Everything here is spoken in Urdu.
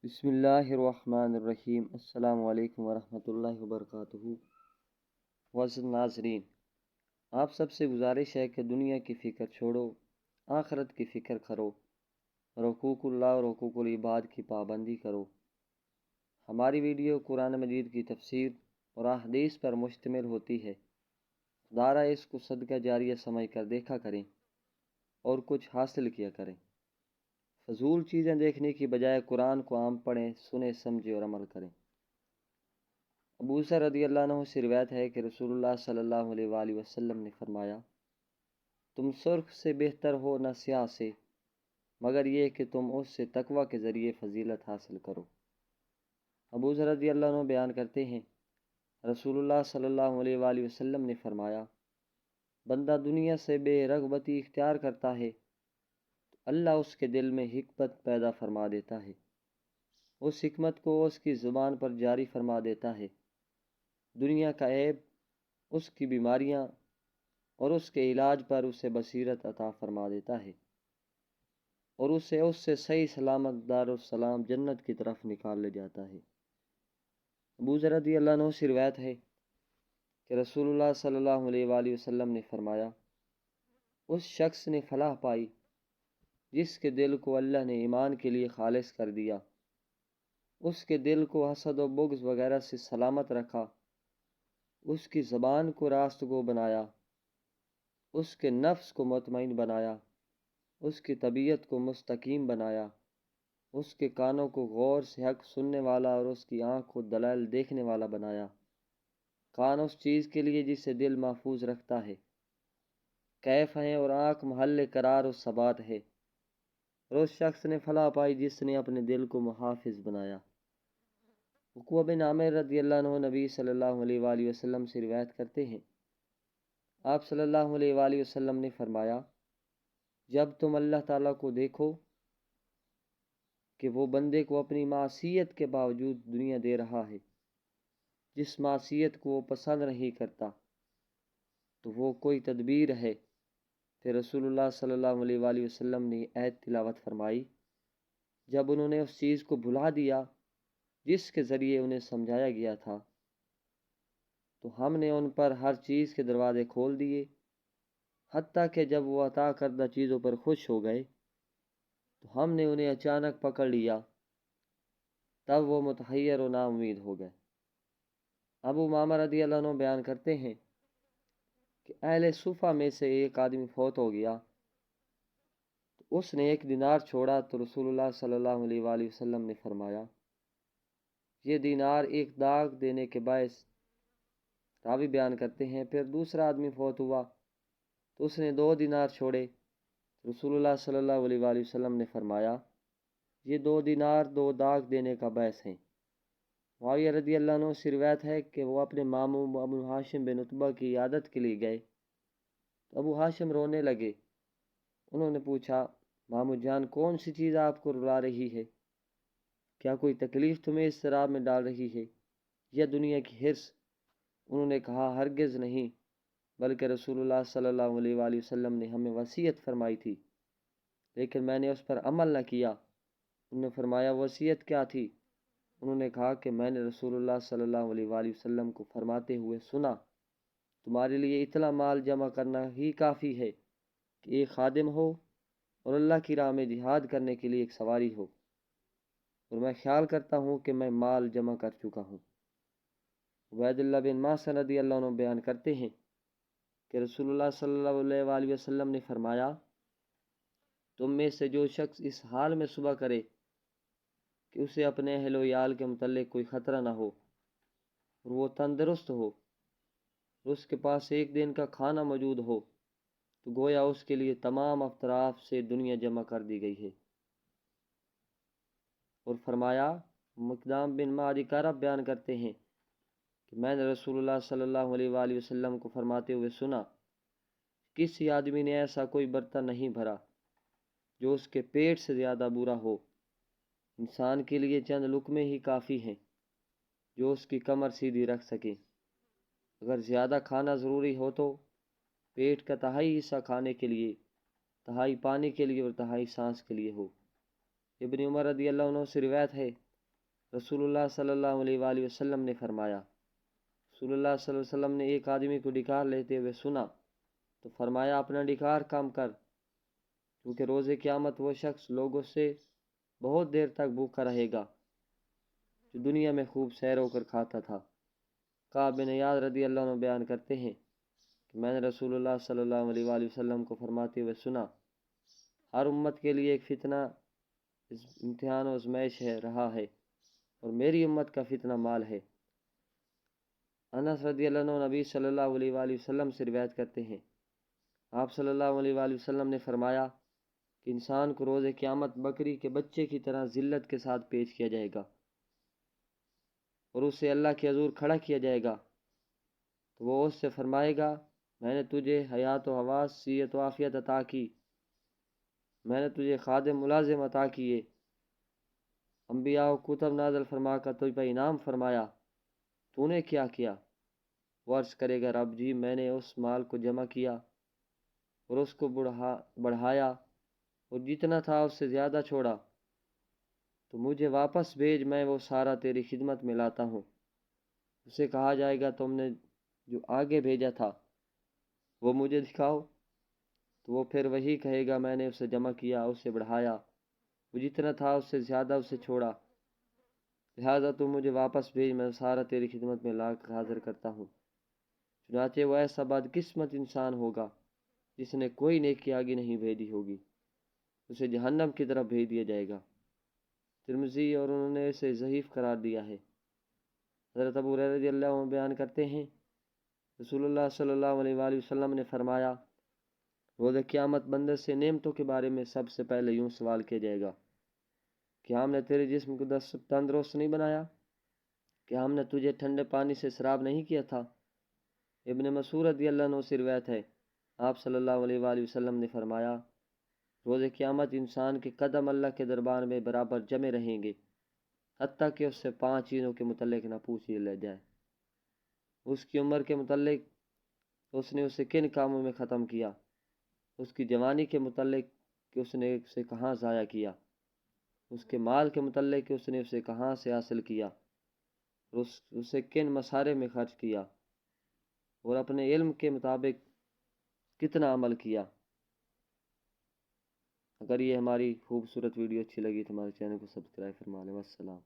بسم اللہ الرحمن الرحیم۔ السلام علیکم ورحمۃ اللہ وبرکاتہ۔ معزز ناظرین، آپ سب سے گزارش ہے کہ دنیا کی فکر چھوڑو، آخرت کی فکر کرو، حقوق اللہ اور حقوق العباد کی پابندی کرو۔ ہماری ویڈیو قرآن مجید کی تفسیر اور احادیث پر مشتمل ہوتی ہے۔ خدارہ اس کو صدقہ جاریہ سمجھ کر دیکھا کریں اور کچھ حاصل کیا کریں۔ فضول چیزیں دیکھنے کی بجائے قرآن کو عام پڑھیں، سنیں، سمجھیں اور عمل کریں۔ ابو ذر رضی اللہ عنہ سے روایت ہے کہ رسول اللہ صلی اللہ علیہ وآلہ وسلم نے فرمایا، تم سرخ سے بہتر ہو نہ سیاہ سے، مگر یہ کہ تم اس سے تقوی کے ذریعے فضیلت حاصل کرو۔ ابو ذر رضی اللہ عنہ بیان کرتے ہیں، رسول اللہ صلی اللہ علیہ وآلہ وسلم نے فرمایا، بندہ دنیا سے بے رغبتی اختیار کرتا ہے، اللہ اس کے دل میں حکمت پیدا فرما دیتا ہے، اس حکمت کو اس کی زبان پر جاری فرما دیتا ہے۔ دنیا کا عیب، اس کی بیماریاں اور اس کے علاج پر اسے بصیرت عطا فرما دیتا ہے اور اس سے صحیح سلامت دارالسلام جنت کی طرف نکال لے جاتا ہے۔ ابو ذر رضی اللہ عنہ سے روایت ہے کہ رسول اللہ صلی اللہ علیہ وآلہ وسلم نے فرمایا، اس شخص نے فلاح پائی جس کے دل کو اللہ نے ایمان کے لیے خالص کر دیا، اس کے دل کو حسد و بغض وغیرہ سے سلامت رکھا، اس کی زبان کو راست گو بنایا، اس کے نفس کو مطمئن بنایا، اس کی طبیعت کو مستقیم بنایا، اس کے کانوں کو غور سے حق سننے والا اور اس کی آنکھ کو دلائل دیکھنے والا بنایا۔ کان اس چیز کے لیے جسے دل محفوظ رکھتا ہے، کیف ہے، اور آنکھ محل قرار و ثبات ہے، اور اس شخص نے فلاح پائی جس نے اپنے دل کو محافظ بنایا۔ عقبہ بن عامر رضی اللہ عنہ نبی صلی اللہ علیہ وآلہ وسلم سے روایت کرتے ہیں، آپ صلی اللہ علیہ وآلہ وسلم نے فرمایا، جب تم اللہ تعالیٰ کو دیکھو کہ وہ بندے کو اپنی معصیت کے باوجود دنیا دے رہا ہے، جس معصیت کو وہ پسند نہیں کرتا، تو وہ کوئی تدبیر ہے۔ پھر رسول اللہ صلی اللہ علیہ وآلہ وسلم نے آیت تلاوت فرمائی، جب انہوں نے اس چیز کو بھلا دیا جس کے ذریعے انہیں سمجھایا گیا تھا، تو ہم نے ان پر ہر چیز کے دروازے کھول دیے، حتیٰ کہ جب وہ عطا کردہ چیزوں پر خوش ہو گئے تو ہم نے انہیں اچانک پکڑ لیا، تب وہ متحیر و نا امید ہو گئے۔ ابو امامہ رضی اللہ عنہ بیان کرتے ہیں کہ اہل صفہ میں سے ایک آدمی فوت ہو گیا، تو اس نے 1 دینار چھوڑا، تو رسول اللہ صلی اللہ علیہ وآلہ وسلم نے فرمایا، یہ دینار ایک داغ دینے کے باعث۔ راوی بیان کرتے ہیں، پھر دوسرا آدمی فوت ہوا تو اس نے 2 دینار چھوڑے، رسول اللہ صلی اللہ علیہ وآلہ وسلم نے فرمایا، یہ 2 دینار 2 داغ دینے کا باعث ہیں۔ معاویہ رضی اللہ عنہ سے روایت ہے کہ وہ اپنے ماموں ابو ہاشم بن عتبہ کی عیادت کے لیے گئے تو ابو ہاشم رونے لگے۔ انہوں نے پوچھا، ماموں جان، کون سی چیز آپ کو رلا رہی ہے؟ کیا کوئی تکلیف تمہیں اس اضطراب میں ڈال رہی ہے یا دنیا کی حرص؟ انہوں نے کہا، ہرگز نہیں، بلکہ رسول اللہ صلی اللہ علیہ وآلہ وسلم نے ہمیں وصیت فرمائی تھی، لیکن میں نے اس پر عمل نہ کیا۔ انہوں نے فرمایا، وصیت کیا تھی؟ انہوں نے کہا کہ میں نے رسول اللہ صلی اللہ علیہ وآلہ وسلم کو فرماتے ہوئے سنا، تمہارے لیے اتنا مال جمع کرنا ہی کافی ہے کہ ایک خادم ہو اور اللہ کی راہ میں جہاد کرنے کے لیے ایک سواری ہو، اور میں خیال کرتا ہوں کہ میں مال جمع کر چکا ہوں۔ عبید اللہ بن معصر رضی اللہ عنہ بیان کرتے ہیں کہ رسول اللہ صلی اللہ علیہ وآلہ وسلم نے فرمایا، تم میں سے جو شخص اس حال میں صبح کرے کہ اسے اپنے اہل و عیال کے متعلق کوئی خطرہ نہ ہو اور وہ تندرست ہو اور اس کے پاس 1 دن کا کھانا موجود ہو، تو گویا اس کے لیے تمام اطراف سے دنیا جمع کر دی گئی ہے۔ اور فرمایا، مقدام بن معدی کرب بیان کرتے ہیں کہ میں نے رسول اللہ صلی اللہ علیہ وآلہ وسلم کو فرماتے ہوئے سنا، کسی آدمی نے ایسا کوئی برتن نہیں بھرا جو اس کے پیٹ سے زیادہ برا ہو، انسان کے لیے چند لقمے ہی کافی ہیں جو اس کی کمر سیدھی رکھ سکیں۔ اگر زیادہ کھانا ضروری ہو تو پیٹ کا تہائی حصہ کھانے کے لیے، تہائی پانی کے لیے اور تہائی سانس کے لیے ہو۔ ابن عمر رضی اللہ عنہ سے روایت ہے رسول اللہ صلی اللہ علیہ وآلہ وسلم نے فرمایا، رسول اللہ صلی اللہ علیہ وسلم نے ایک آدمی کو ڈکار لیتے ہوئے سنا تو فرمایا اپنا ڈکار کام کر، کیونکہ روز قیامت وہ شخص لوگوں سے بہت دیر تک بھوکا رہے گا جو دنیا میں خوب سیر ہو کر کھاتا تھا۔ کعب بن عیاض رضی اللہ عنہ بیان کرتے ہیں کہ میں نے رسول اللہ صلی اللہ علیہ وآلہ وسلم کو فرماتے ہوئے سنا، ہر امت کے لیے ایک فتنہ امتحان و آزمائش رہا ہے، اور میری امت کا فتنہ مال ہے۔ انس رضی اللہ عنہ نبی صلی اللہ علیہ وآلہ وسلم سے روایت کرتے ہیں، آپ صلی اللہ علیہ وآلہ وسلم نے فرمایا کہ انسان کو روز قیامت بکری کے بچے کی طرح ذلت کے ساتھ پیش کیا جائے گا، اور اسے اللہ کے حضور کھڑا کیا جائے گا تو وہ اس سے فرمائے گا، میں نے تجھے حیات و حواس، صحت و عافیت عطا کی، میں نے تجھے خادم ملازم عطا کیے، انبیاء و کتب نازل فرما کر تجھ پر انعام فرمایا، تو نے کیا کیا؟ وہ عرض کرے گا، رب جی میں نے اس مال کو جمع کیا اور اس کو بڑھایا اور جتنا تھا اس سے زیادہ چھوڑا، تو مجھے واپس بھیج، میں وہ سارا تیری خدمت میں لاتا ہوں۔ اسے کہا جائے گا تم نے جو آگے بھیجا تھا وہ مجھے دکھاؤ، تو وہ پھر وہی کہے گا، میں نے اسے جمع کیا، اسے بڑھایا، وہ جتنا تھا اس سے زیادہ اسے چھوڑا، لہذا تم مجھے واپس بھیج، میں سارا تیری خدمت میں لا کر حاضر کرتا ہوں۔ چنانچہ وہ ایسا بدقسمت انسان ہوگا جس نے کوئی نیکی آگے نہیں بھیجی ہوگی، اسے جہنم کی طرف بھیج دیا جائے گا۔ ترمذی اور انہوں نے اسے ضعیف قرار دیا ہے۔ حضرت ابو ہریرہ رضی اللہ عنہ بیان کرتے ہیں، رسول اللہ صلی اللہ علیہ وآلہ وسلم نے فرمایا، روز قیامت بندے سے نعمتوں کے بارے میں سب سے پہلے یوں سوال کیا جائے گا کہ ہم نے تیرے جسم کو تندرست نہیں بنایا؟ کہ ہم نے تجھے ٹھنڈے پانی سے سراب نہیں کیا تھا؟ ابن مسعود رضی اللہ عنہ سے روایت ہے، آپ صلی اللہ علیہ وآلہ وسلم نے فرمایا، روز قیامت انسان کے قدم اللہ کے دربار میں برابر جمے رہیں گے، حتیٰ کہ اس سے 5 چیزوں کے متعلق نہ پوچھ لیا جائے۔ اس کی عمر کے متعلق، اس نے اسے کن کاموں میں ختم کیا، اس کی جوانی کے متعلق کہ اس نے اسے کہاں ضائع کیا، اس کے مال کے متعلق کہ اس نے اسے کہاں سے حاصل کیا، اسے کن مسارے میں خرچ کیا، اور اپنے علم کے مطابق کتنا عمل کیا۔ اگر یہ ہماری خوبصورت ویڈیو اچھی لگی تو ہمارے چینل کو سبسکرائب فرما لیں۔ والسلام۔